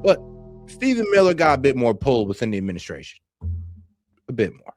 But Stephen Miller got a bit more pull within the administration. A bit more.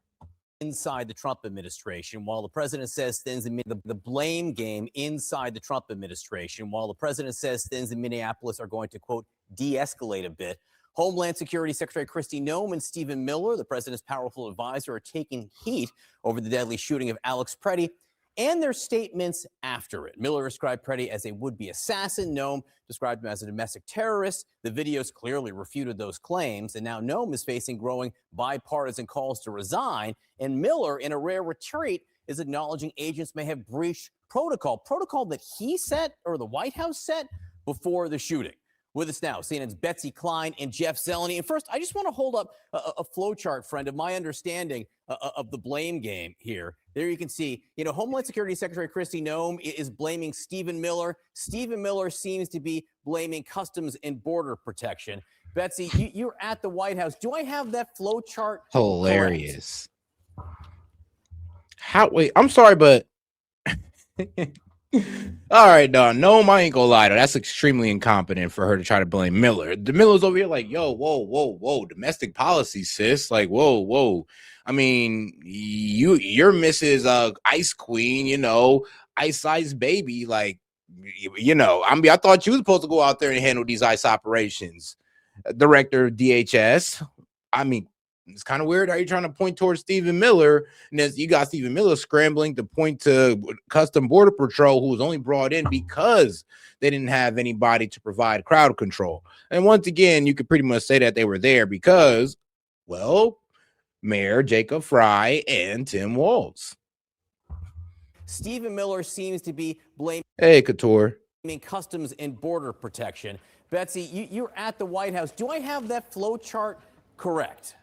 Inside the Trump administration, while the president says things in the blame game inside the Trump administration, while the president says things in Minneapolis are going to, quote, de-escalate a bit. Homeland Security Secretary Kristi Noem and Stephen Miller, the president's powerful advisor, are taking heat over the deadly shooting of Alex Pretti and their statements after it. Miller described Pretti as a would-be assassin. Noem described him as a domestic terrorist. The videos clearly refuted those claims, and now Noem is facing growing bipartisan calls to resign, and Miller, in a rare retreat, is acknowledging agents may have breached protocol that he set or the White House set before the shooting. With us now, CNN's Betsy Klein and Jeff Zeleny. And first, I just want to hold up a flowchart, friend, of my understanding of the blame game here. There you can see, Homeland Security Secretary Kristi Noem is blaming Stephen Miller. Stephen Miller seems to be blaming Customs and Border Protection. Betsy, you're at the White House. Do I have that flowchart? Hilarious. Wait, I'm sorry, but all right, Don. No, I ain't gonna lie, though. That's extremely incompetent for her to try to blame Miller. The Miller's over here like, yo, whoa, domestic policy, sis. Like, whoa. I mean, you're Mrs. Ice Queen, Ice baby. Like, I thought you was supposed to go out there and handle these ICE operations. Director of DHS. I mean, it's kind of weird how you're trying to point towards Stephen Miller, and then you got Stephen Miller scrambling to point to Custom Border Patrol, who was only brought in because they didn't have anybody to provide crowd control. And once again, you could pretty much say that they were there because, well, Mayor Jacob Fry and Tim Walz. Stephen Miller seems to be blaming Couture. Customs and Border Protection. Betsy, you're at the White House. Do I have that flowchart correct?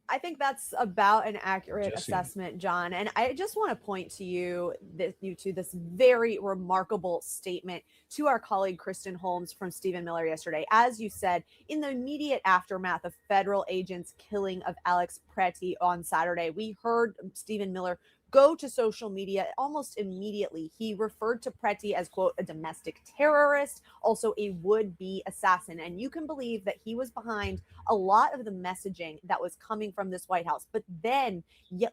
I think that's about an accurate assessment, John. And I just want to point to you to this very remarkable statement to our colleague Kristen Holmes from Stephen Miller yesterday. As you said, in the immediate aftermath of federal agents' killing of Alex Pretti on Saturday, we heard Stephen Miller go to social media almost immediately. He referred to Pretti as, quote, a domestic terrorist, also a would-be assassin. And you can believe that he was behind a lot of the messaging that was coming from this White House. But then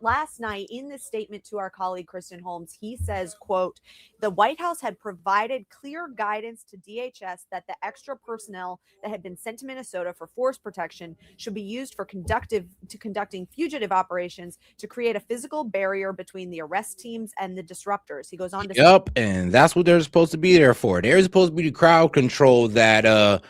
last night, in this statement to our colleague Kristen Holmes, he says, quote, the White House had provided clear guidance to DHS that the extra personnel that had been sent to Minnesota for force protection should be used for conducting fugitive operations to create a physical barrier between the arrest teams and the disruptors. He goes on to say, and that's what they're supposed to be there for. They're supposed to be the crowd control that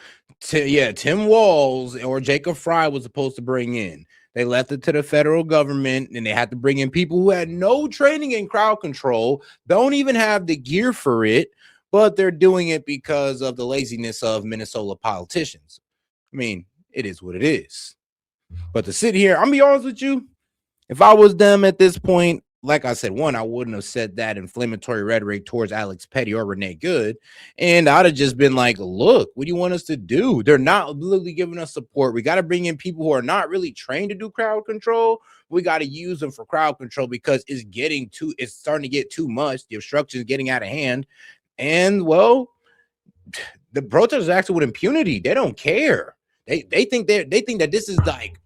Tim Walz or Jacob Fry was supposed to bring in. They left it to the federal government, and they had to bring in people who had no training in crowd control, don't even have the gear for it, but they're doing it because of the laziness of Minnesota politicians. I mean, it is what it is. But to sit here, I'm gonna be honest with you, if I was them at this point, like I said, one, I wouldn't have said that inflammatory rhetoric towards Alex Pretti or Renee Good. And I'd have just been like, look, what do you want us to do? They're not literally giving us support. We got to bring in people who are not really trained to do crowd control. We got to use them for crowd control because it's starting to get too much. The obstruction is getting out of hand. And, well, the protesters are acting with impunity. They don't care. They think that this is like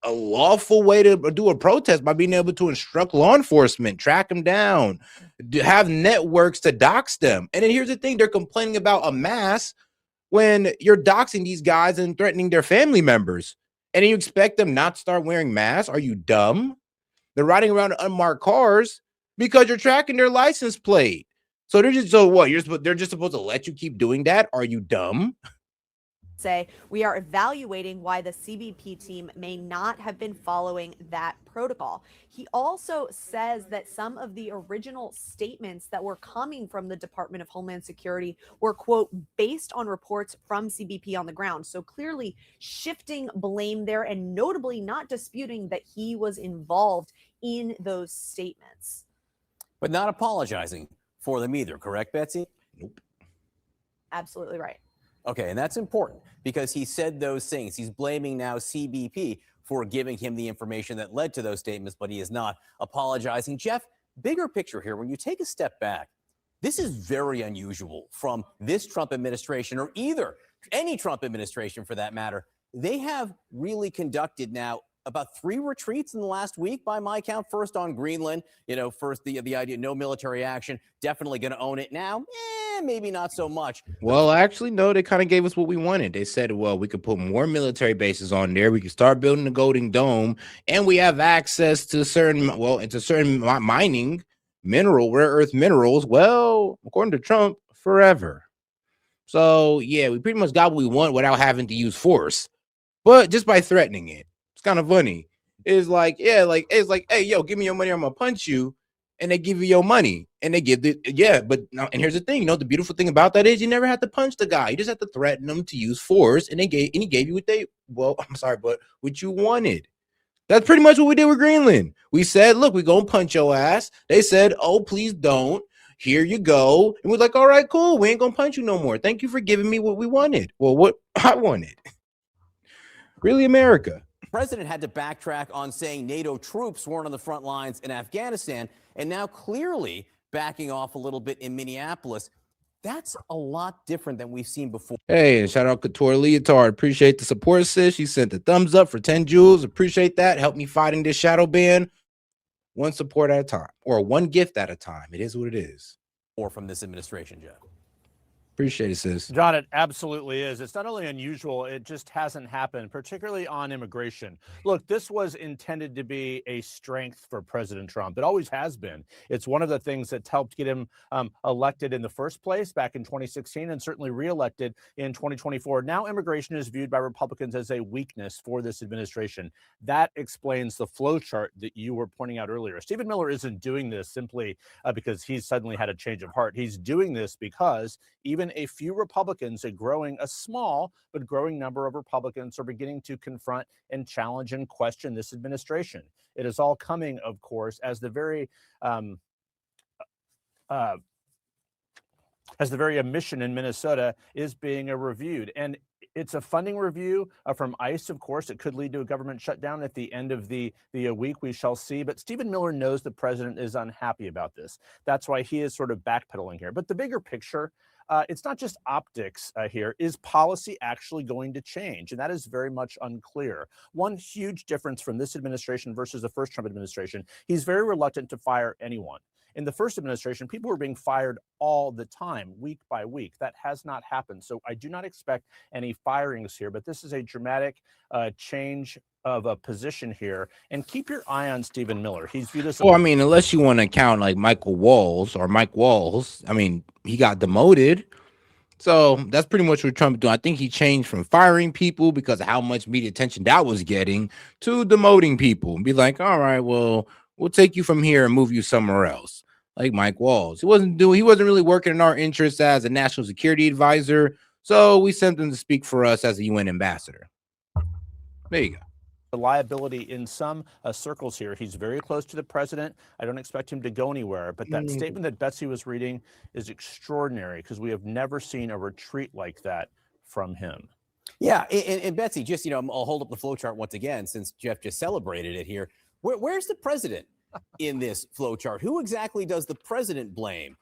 a lawful way to do a protest by being able to instruct law enforcement, track them down, have networks to dox them. And then here's the thing, they're complaining about a mass when you're doxing these guys and threatening their family members. And then you expect them not to start wearing masks? Are you dumb? They're riding around in unmarked cars because you're tracking their license plate. So they're just supposed to let you keep doing that? Are you dumb? Say we are evaluating why the CBP team may not have been following that protocol. He also says that some of the original statements that were coming from the Department of Homeland Security were, quote, based on reports from CBP on the ground. So clearly shifting blame there and notably not disputing that he was involved in those statements. But not apologizing for them either, correct, Betsy? Nope. Absolutely right. Okay, and that's important because he said those things. He's blaming now CBP for giving him the information that led to those statements, but he is not apologizing. Jeff, bigger picture here, when you take a step back, This is very unusual from this Trump administration, or any Trump administration for that matter. They have really conducted now about 3 retreats in the last week, by my count. First on Greenland, first the idea, no military action, definitely going to own it now. Maybe not so much. Well, actually, no, they kind of gave us what we wanted. They said, well, we could put more military bases on there. We could start building the Golden Dome, and we have access to certain mining rare earth minerals. Well, according to Trump, forever. So, yeah, we pretty much got what we want without having to use force, but just by threatening it. It's kind of funny. It's like, hey, yo, give me your money, I'm gonna punch you. And they give you your money, and they give it, but now, and here's the thing, the beautiful thing about that is you never had to punch the guy. You just had to threaten them to use force, and he gave you what you wanted. That's pretty much what we did with Greenland. We said, look, we're gonna punch your ass. They said, oh, please don't. Here you go. And we're like, all right, cool. We ain't gonna punch you no more. Thank you for giving me what we wanted. Well, what I wanted. Really, America. The president had to backtrack on saying NATO troops weren't on the front lines in Afghanistan, and now clearly backing off a little bit in Minneapolis. That's a lot different than we've seen before. Hey, and shout out Couture Leotard. Appreciate the support, sis. She sent the thumbs up for 10 jewels. Appreciate that. Help me fighting this shadow ban. One support at a time, or one gift at a time. It is what it is. Or from this administration, Jeff. Appreciate it, sis. John, it absolutely is. It's not only unusual, it just hasn't happened, particularly on immigration. Look, this was intended to be a strength for President Trump. It always has been. It's one of the things that's helped get him elected in the first place back in 2016 and certainly reelected in 2024. Now immigration is viewed by Republicans as a weakness for this administration. That explains the flow chart that you were pointing out earlier. Stephen Miller isn't doing this simply because he's suddenly had a change of heart. He's doing this because even a few Republicans, a small but growing number of Republicans, are beginning to confront and challenge and question this administration. It is all coming, of course, as the very emission in Minnesota is being reviewed. And it's a funding review from ICE, of course. It could lead to a government shutdown at the end of the week. We shall see. But Stephen Miller knows the president is unhappy about this. That's why he is sort of backpedaling here. But the bigger picture, it's not just optics here. Is policy actually going to change? And that is very much unclear. One huge difference from this administration versus the first Trump administration, he's very reluctant to fire anyone. In the first administration, people were being fired all the time, week by week. That has not happened. So I do not expect any firings here, but this is a dramatic change of a position here. And keep your eye on Stephen Miller. He's viewed as unless you want to count like Mike Walls, he got demoted. So that's pretty much what Trump doing. I think he changed from firing people because of how much media attention that was getting to demoting people and be like, all right, well, we'll take you from here and move you somewhere else. Like Mike Walls. He wasn't really working in our interests as a national security advisor. So we sent him to speak for us as a UN ambassador. There you go. The liability in some circles here. He's very close to the president. I don't expect him to go anywhere. But that statement that Betsy was reading is extraordinary because we have never seen a retreat like that from him. Yeah. And Betsy, just, I'll hold up the flow chart once again, since Jeff just celebrated it here. Where's the president in this flow chart? Who exactly does the president blame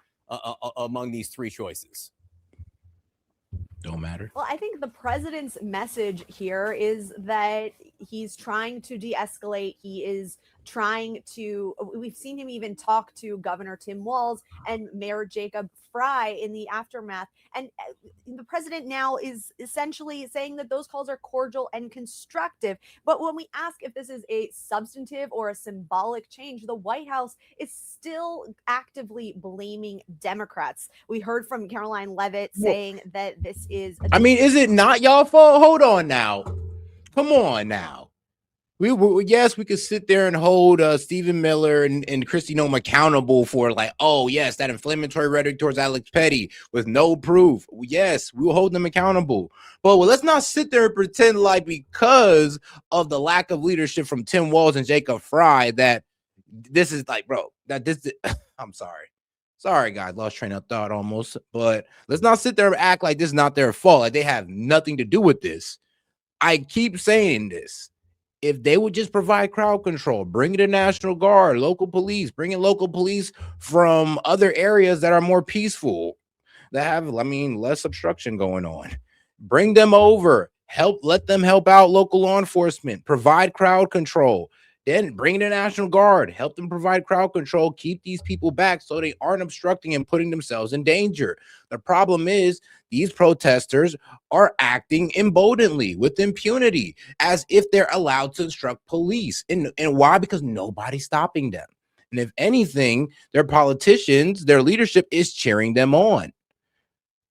among these 3 choices? Don't matter. Well, I think the president's message here is that he's trying to de-escalate. He is trying to, we've seen him even talk to Governor Tim Walz and Mayor Jacob Fry in the aftermath. And the president now is essentially saying that those calls are cordial and constructive. But when we ask if this is a substantive or a symbolic change, the White House is still actively blaming Democrats. We heard from Caroline Leavitt saying that this is... is it not y'all fault? Hold on now. Come on now. Yes, we could sit there and hold Stephen Miller and Kristi Noem accountable for like, oh, yes, that inflammatory rhetoric towards Alex Pretti with no proof. Yes, we will hold them accountable. But let's not sit there and pretend like because of the lack of leadership from Tim Walz and Jacob Fry that this is like, bro, that this I'm sorry. Sorry, guys, lost train of thought almost. But let's not sit there and act like this is not their fault. Like they have nothing to do with this. I keep saying this. if they would just provide crowd control, bring in the National Guard, local police, bring in local police from other areas that are more peaceful, that have, I mean, less obstruction going on. Bring them over, let them help out local law enforcement, provide crowd control. Then bring the National Guard, help them provide crowd control, keep these people back so they aren't obstructing and putting themselves in danger. The problem is these protesters are acting emboldenedly with impunity as if they're allowed to instruct police. And why? Because nobody's stopping them. And if anything, their politicians, their leadership is cheering them on.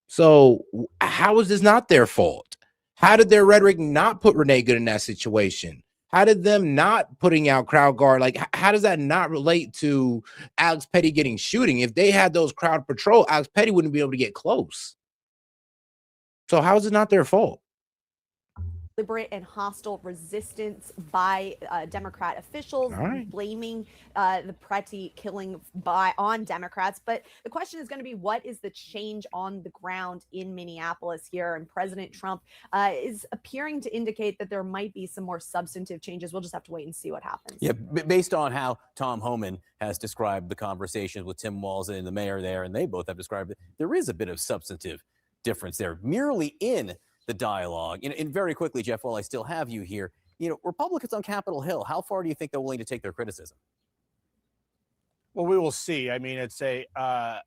So how is this not their fault? How did their rhetoric not put Renee Good in that situation? How did them not putting out crowd guard? Like, how does that not relate to Alex Pretti getting shooting? If they had those crowd patrol, Alex Pretti wouldn't be able to get close. So how is it not their fault? Deliberate and hostile resistance by Democrat officials, blaming the Pretti killing on Democrats. But the question is going to be, what is the change on the ground in Minneapolis here? And President Trump is appearing to indicate that there might be some more substantive changes. We'll just have to wait and see what happens. Yeah, based on how Tom Homan has described the conversations with Tim Walz and the mayor there, and they both have described it, there is a bit of substantive difference there, merely in the dialogue. And very quickly, Jeff, while I still have you here, Republicans on Capitol Hill, how far do you think they're willing to take their criticism? Well, we will see. I mean, it's a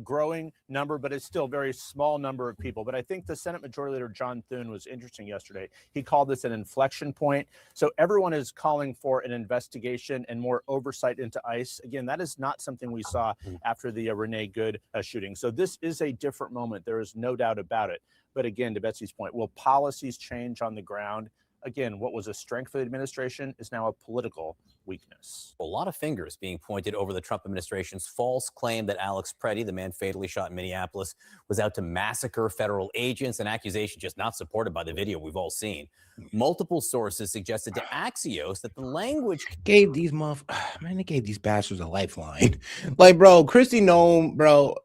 growing number, but it's still a very small number of people. But I think the Senate Majority Leader John Thune was interesting yesterday. He called this an inflection point. So everyone is calling for an investigation and more oversight into ICE. Again, that is not something we saw after the Renee Good shooting. So this is a different moment. There is no doubt about it. But again, to Betsy's point, will policies change on the ground? Again, what was a strength of the administration is now a political weakness. A lot of fingers being pointed over the Trump administration's false claim that Alex Pretti, the man fatally shot in Minneapolis, was out to massacre federal agents, an accusation just not supported by the video we've all seen. Multiple sources suggested to Axios that the language gave these they gave these bastards a lifeline. Like, bro, Kristi, Noem, bro,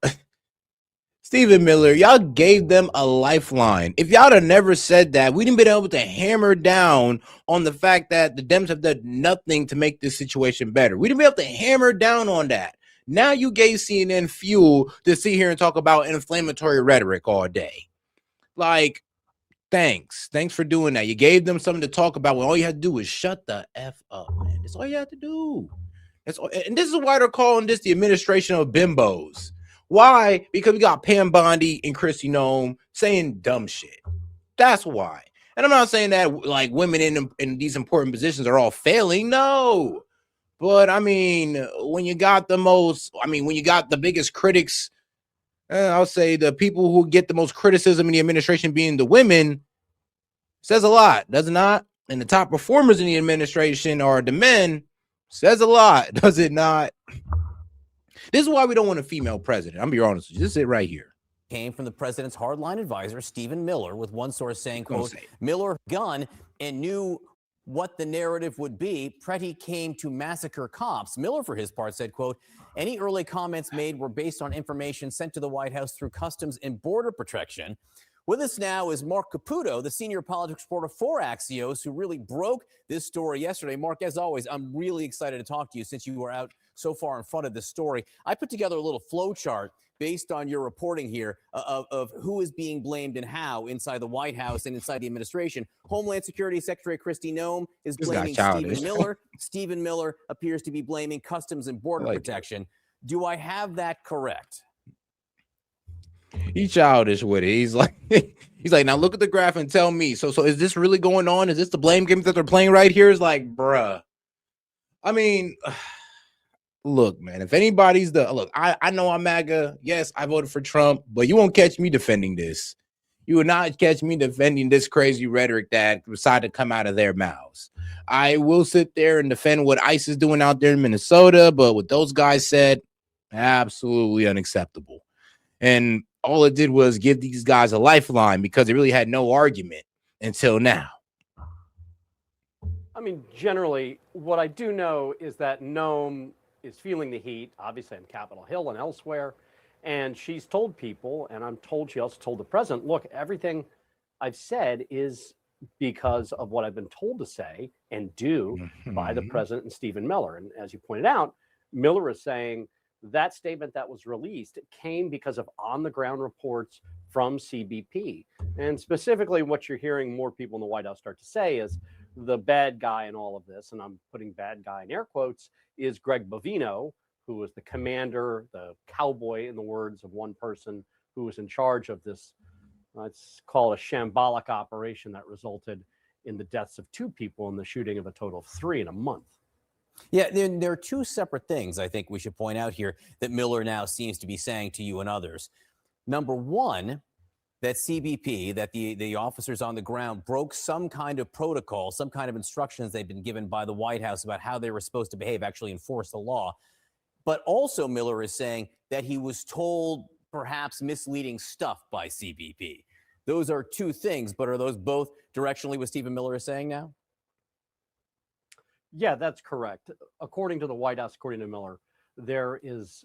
Stephen Miller, y'all gave them a lifeline. If y'all had never said that, we didn't been able to hammer down on the fact that the Dems have done nothing to make this situation better. We didn't be able to hammer down on that. Now you gave CNN fuel to sit here and talk about inflammatory rhetoric all day. Like, thanks for doing that. You gave them something to talk about when all you had to do was shut the F up, man. That's all you had to do. And this is why they're calling this the administration of bimbos. Why? Because we got Pam Bondi and Kristi Noem saying dumb shit. That's why. And I'm not saying that like women in these important positions are all failing. No. But I mean, when you got when you got the biggest critics, I'll say the people who get the most criticism in the administration being the women, says a lot, does it not? And the top performers in the administration are the men, says a lot, does it not? This is why we don't want a female president. I'm gonna be honest with you. This is it right here. Came from the president's hardline advisor, Stephen Miller, with one source saying, quote, Miller gun and knew what the narrative would be. Pretti came to massacre cops. Miller, for his part, said, quote, any early comments made were based on information sent to the White House through Customs and Border Protection. With us now is Mark Caputo, the senior politics reporter for Axios, who really broke this story yesterday. Mark, as always, I'm really excited to talk to you since you were out so far in front of this story. I put together a little flow chart based on your reporting here of who is being blamed and how inside the White House and inside the administration. Homeland Security Secretary Kristi Noem is blaming Stephen Miller. Stephen Miller appears to be blaming Customs and Border Protection. Do I have that correct? He's childish with it. He's like, now look at the graph and tell me. So is this really going on? Is this the blame game that they're playing right here? Is like, bruh. I mean, look, man, if anybody's I know I'm MAGA. Yes, I voted for Trump, but you won't catch me defending this. You will not catch me defending this crazy rhetoric that decided to come out of their mouths. I will sit there and defend what ICE is doing out there in Minnesota, but what those guys said, absolutely unacceptable. And all it did was give these guys a lifeline because they really had no argument until now. I mean, generally, what I do know is that Noem is feeling the heat, obviously on Capitol Hill and elsewhere. And she's told people, and I'm told she also told the president, look, everything I've said is because of what I've been told to say and do by the Mhm. president and Stephen Miller. And as you pointed out, Miller is saying that statement that was released came because of on-the-ground reports from CBP. And specifically, what you're hearing more people in the White House start to say is the bad guy in all of this, and I'm putting bad guy in air quotes, is Greg Bovino, who was the commander, the cowboy, in the words of one person, who was in charge of this, let's call it a shambolic operation that resulted in the deaths of 2 people and the shooting of a total of 3 in a month. Yeah, there are 2 separate things I think we should point out here that Miller now seems to be saying to you and others. Number one, that CBP, that the officers on the ground broke some kind of protocol, some kind of instructions they'd been given by the White House about how they were supposed to behave, actually enforce the law. But also Miller is saying that he was told perhaps misleading stuff by CBP. Those are 2 things, but are those both directionally what Stephen Miller is saying now? Yeah, that's correct. According to the White House, according to Miller, there is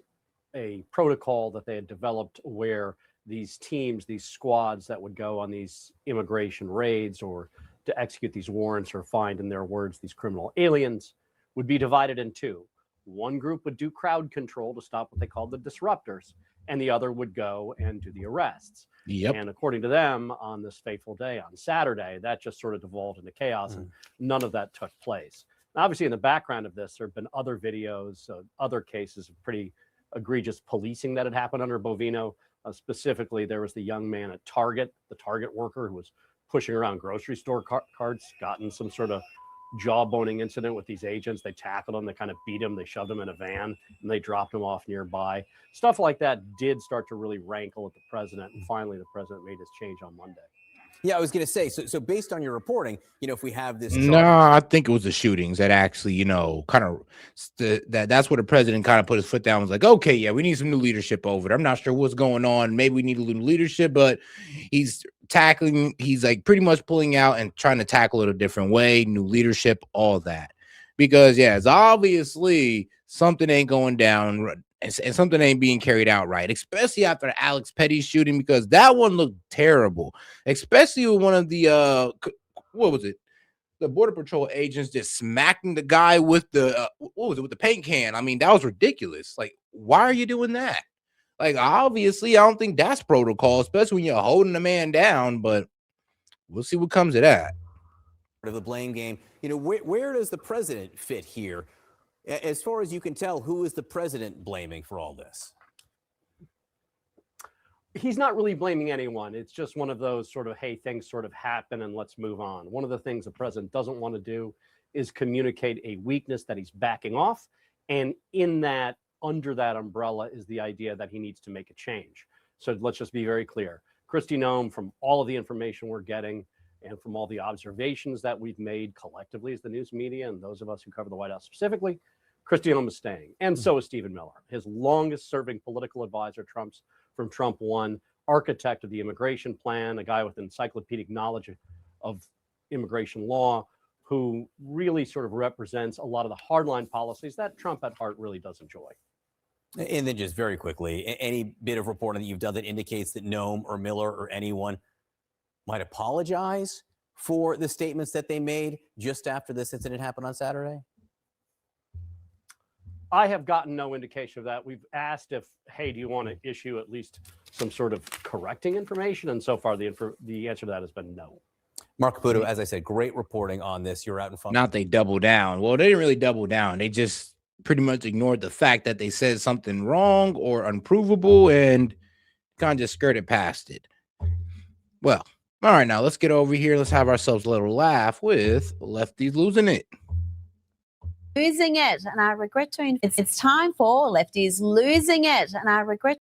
a protocol that they had developed where these teams, these squads that would go on these immigration raids or to execute these warrants or find, in their words, these criminal aliens, would be divided in 2. One group would do crowd control to stop what they called the disruptors, and the other would go and do the arrests. Yep. And according to them, on this fateful day, on Saturday, that just sort of devolved into chaos, and none of that took place. Now, obviously, in the background of this, there have been other videos, other cases of pretty egregious policing that had happened under Bovino. Specifically, there was the young man at Target, the Target worker who was pushing around grocery store carts, got in some sort of jawboning incident with these agents. They tackled him, they kind of beat him, they shoved him in a van, and they dropped him off nearby. Stuff like that did start to really rankle at the president, and finally the president made his change on Monday. Yeah, I was going to say, so based on your reporting, if we have this No, I think it was the shootings that actually, kind of that's where the president kind of put his foot down, was like, okay, yeah, we need some new leadership over there. I'm not sure what's going on. Maybe we need a little leadership, but he's like pretty much pulling out and trying to tackle it a different way, new leadership, all that. Because yeah, it's obviously something ain't going down and something ain't being carried out right, especially after the Alex Pretti shooting, because that one looked terrible, especially with one of the what was it? The Border Patrol agents just smacking the guy with the what was it, with the paint can. I mean, that was ridiculous. Like, why are you doing that? Like, obviously, I don't think that's protocol, especially when you're holding a man down, but we'll see what comes of that. Of the blame game, where does the president fit here? As far as you can tell, who is the president blaming for all this? He's not really blaming anyone. It's just one of those sort of, hey, things sort of happen and let's move on. One of the things the president doesn't want to do is communicate a weakness that he's backing off. And in that, under that umbrella, is the idea that he needs to make a change. So let's just be very clear. Kristi, Noem, from all of the information we're getting and from all the observations that we've made collectively as the news media and those of us who cover the White House specifically, Kristi Noem is staying. And so is Stephen Miller, his longest serving political advisor, from Trump 1, architect of the immigration plan, a guy with encyclopedic knowledge of immigration law, who really sort of represents a lot of the hardline policies that Trump at heart really does enjoy. And then just very quickly, any bit of reporting that you've done that indicates that Noem or Miller or anyone might apologize for the statements that they made just after this incident happened on Saturday? I have gotten no indication of that. We've asked if, hey, do you want to issue at least some sort of correcting information? And so far, the answer to that has been no. Mark Caputo, as I said, great reporting on this. You're out in front. Not they double down. Well, they didn't really double down. They just pretty much ignored the fact that they said something wrong or unprovable and kind of just skirted past it. Well, all right, now let's get over here. Let's have ourselves a little laugh with Lefties Losing It. Losing it, and I regret to. It's time for Lefties Losing It, and I regret.